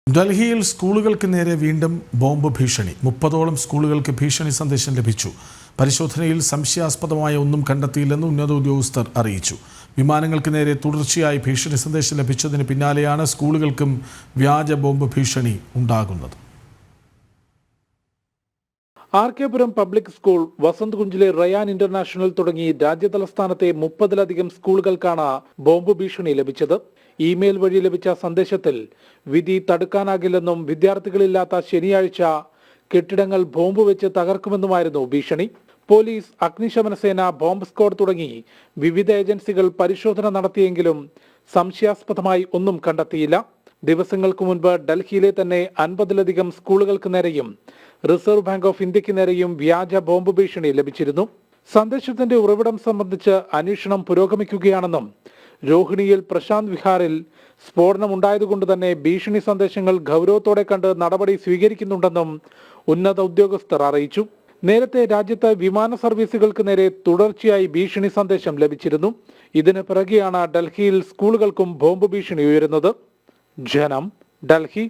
ഡൽഹിയിൽ സ്കൂളുകൾക്ക് നേരെ വീണ്ടും ബോംബ് ഭീഷണി. 30ഓളം സ്കൂളുകൾക്ക് ഭീഷണി സന്ദേശം ലഭിച്ചു. പരിശോധനയിൽ സംശയാസ്പദമായ ഒന്നും കണ്ടെത്തിയില്ലെന്ന് ഉന്നത ഉദ്യോഗസ്ഥർ അറിയിച്ചു. വിമാനങ്ങൾക്ക് നേരെ തുടർച്ചയായി ഭീഷണി സന്ദേശം ലഭിച്ചതിന് പിന്നാലെയാണ് സ്കൂളുകൾക്കും വ്യാജ ബോംബ് ഭീഷണി ഉണ്ടാകുന്നത്. ആർകെപുരം പബ്ലിക് സ്കൂൾ, വസന്ത് കുഞ്ചിലെ റയാൻ ഇന്റർനാഷണൽ തുടങ്ങി രാജ്യതലസ്ഥാനത്തെ 30-ലധികം സ്കൂളുകൾക്കാണ് ബോംബ് ഭീഷണി ലഭിച്ചത്. ഇമെയിൽ വഴി ലഭിച്ച സന്ദേശത്തിൽ വിധി തടുക്കാനാകില്ലെന്നും വിദ്യാർത്ഥികളില്ലാത്ത ശനിയാഴ്ച കെട്ടിടങ്ങൾ ബോംബ് വെച്ച് തകർക്കുമെന്നുമായിരുന്നു ഭീഷണി. പോലീസ്, അഗ്നിശമന സേന, ബോംബ് സ്ക്വാഡ് തുടങ്ങി വിവിധ ഏജൻസികൾ പരിശോധന നടത്തിയെങ്കിലും സംശയാസ്പദമായി ഒന്നും കണ്ടെത്തിയില്ല. ദിവസങ്ങൾക്ക് മുൻപ് ഡൽഹിയിലെ തന്നെ 50-ലധികം സ്കൂളുകൾക്ക് നേരെയും റിസർവ് ബാങ്ക് ഓഫ് ഇന്ത്യക്ക് നേരെയും വ്യാജ ബോംബ് ഭീഷണി ലഭിച്ചിരുന്നു. സന്ദേശത്തിന്റെ ഉറവിടം സംബന്ധിച്ച് അന്വേഷണം പുരോഗമിക്കുകയാണെന്നും രോഹിണിയിൽ പ്രശാന്ത് വിഹാറിൽ സ്ഫോടനം ഉണ്ടായതുകൊണ്ട് തന്നെ ഭീഷണി സന്ദേശങ്ങൾ ഗൗരവത്തോടെ കണ്ട് നടപടി സ്വീകരിക്കുന്നുണ്ടെന്നും ഉന്നത ഉദ്യോഗസ്ഥർ അറിയിച്ചു. നേരത്തെ രാജ്യത്ത് വിമാന സർവീസുകൾക്ക് നേരെ തുടർച്ചയായി ഭീഷണി സന്ദേശം ലഭിച്ചിരുന്നു. ഇതിന് പിറകെയാണ് ഡൽഹിയിൽ സ്കൂളുകൾക്കും ബോംബ് ഭീഷണി ഉയരുന്നത്. ജനം, ഡൽഹി.